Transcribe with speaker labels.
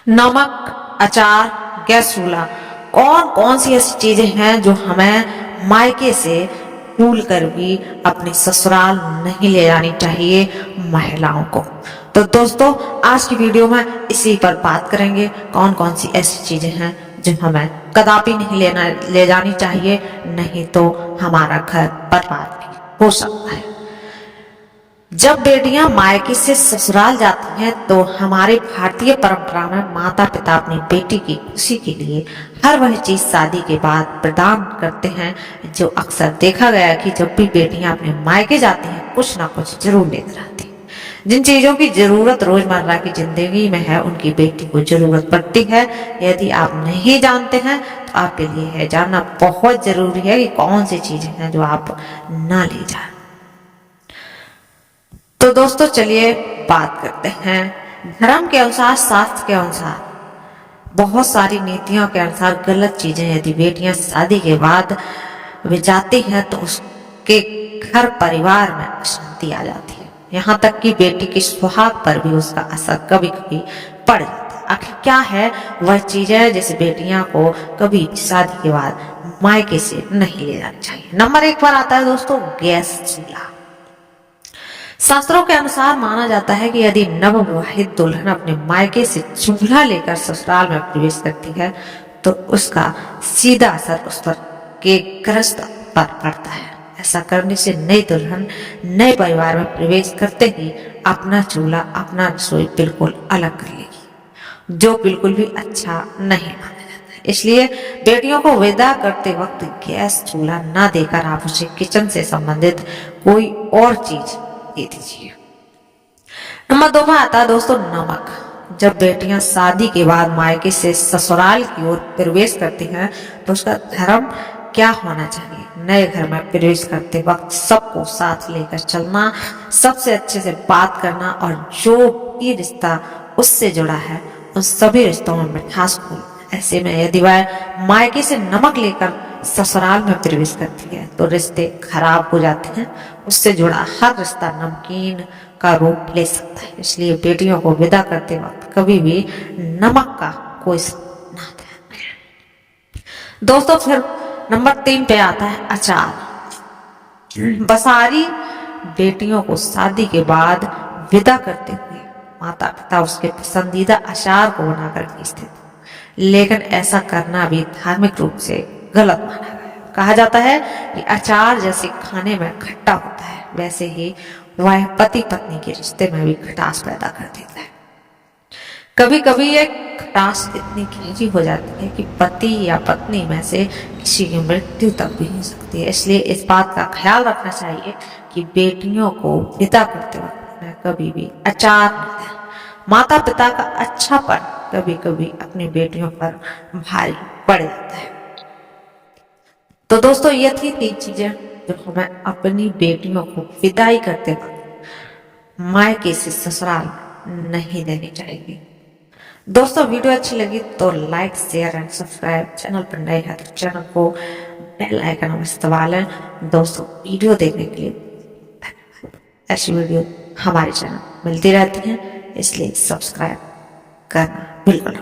Speaker 1: नमक, अचार, गैस चूल्हा, कौन कौन सी ऐसी चीजें हैं जो हमें मायके से भूल कर भी अपने ससुराल नहीं ले जानी चाहिए महिलाओं को। तो दोस्तों, आज की वीडियो में इसी पर बात करेंगे, कौन कौन सी ऐसी चीजें हैं जो हमें कदापि नहीं ले जानी चाहिए, नहीं तो हमारा घर बर्बाद भी हो सकता है। जब बेटियां मायके से ससुराल जाती हैं तो हमारे भारतीय परंपरा में माता पिता अपनी बेटी की खुशी के लिए हर वह चीज शादी के बाद प्रदान करते हैं, जो अक्सर देखा गया है कि जब भी बेटियां अपने मायके जाती हैं कुछ ना कुछ जरूर लेकर आती हैं। जिन चीजों की जरूरत रोजमर्रा की जिंदगी में है उनकी बेटी को जरूरत पड़ती है। यदि आप नहीं जानते हैं तो आपके लिए है जानना बहुत जरूरी है कि कौन सी चीजें हैं जो आप ना ले जाए। तो दोस्तों, चलिए बात करते हैं। धर्म के अनुसार, शास्त्र के अनुसार, बहुत सारी नीतियों के अनुसार गलत चीजें यदि बेटियां शादी के बाद वे जाती हैं तो उसके घर परिवार में अशांति आ जाती है। यहाँ तक कि बेटी के सुहाग पर भी उसका असर कभी कभी पड़ जाता है। आखिर क्या है वह चीजें जिस बेटियां को कभी शादी के बाद मायके से नहीं ले जानी चाहिए। नंबर 1 पर आता है दोस्तों, गैस चूल्हा। शास्त्रों के अनुसार माना जाता है कि यदि नवविवाहित दुल्हन अपने मायके से चूल्हा लेकर ससुराल में प्रवेश करती है तो उसका सीधा असर उस पर के गृहस्थ पर पड़ता है। ऐसा करने से नई दुल्हन नए परिवार में प्रवेश करते ही अपना चूल्हा, अपना रसोई बिल्कुल अलग कर लेगी, जो बिल्कुल भी अच्छा नहीं माना जाता है। इसलिए बेटियों को विदा करते वक्त गैस चूल्हा न देकर आप उसे किचन से संबंधित कोई और चीज दे दीजिए। नंबर 2 में आता है दोस्तों, नमक। जब बेटियां शादी के बाद मायके से ससुराल की ओर प्रवेश करती हैं तो उसका धर्म क्या होना चाहिए। नए घर में प्रवेश करते वक्त सबको साथ लेकर चलना, सबसे अच्छे से बात करना और जो भी रिश्ता उससे जुड़ा है उन सभी रिश्तों में मिठास खोलना। ऐसे में यदि वह मायके से नमक लेकर ससुराल में प्रवेश करती है तो रिश्ते खराब हो जाते हैं। उससे जुड़ा हर रिश्ता नमकीन का रूप ले सकता है। इसलिए बेटियों को विदा करते वक्त कभी भी नमक का कोई ना दें। दोस्तों, फिर नंबर 3 पे आता है अचार। बसारी बेटियों को शादी के बाद विदा करते हुए माता पिता उसके पसंदीदा अचार को बनाकर भेजते थे, लेकिन ऐसा करना भी धार्मिक रूप से गलत माना गया। कहा जाता है कि अचार जैसे खाने में खट्टा होता है, वैसे ही वह पति पत्नी के रिश्ते में भी खटास पैदा कर देता है। कभी कभी ये खटास इतनी गहरी हो जाती है कि पति या पत्नी में से किसी की मृत्यु तक भी हो सकती है। इसलिए इस बात का ख्याल रखना चाहिए कि बेटियों को विदा करते वक्त में कभी भी अचार न दें। माता पिता का अच्छापन कभी कभी अपनी बेटियों पर भारी पड़ जाता है। तो दोस्तों, ये थी 3 चीजें जो हमें अपनी बेटियों को विदाई करते वक्त मायके से ससुराल नहीं देनी चाहिए। दोस्तों, वीडियो अच्छी लगी तो like, share and subscribe. Channel पर नए हैं तो चैनल को बेल आइकन में दबा लें। दोस्तों, वीडियो देखने के लिए ऐसी वीडियो हमारे चैनल मिलती रहती है, इसलिए सब्सक्राइब करना बिल्कुल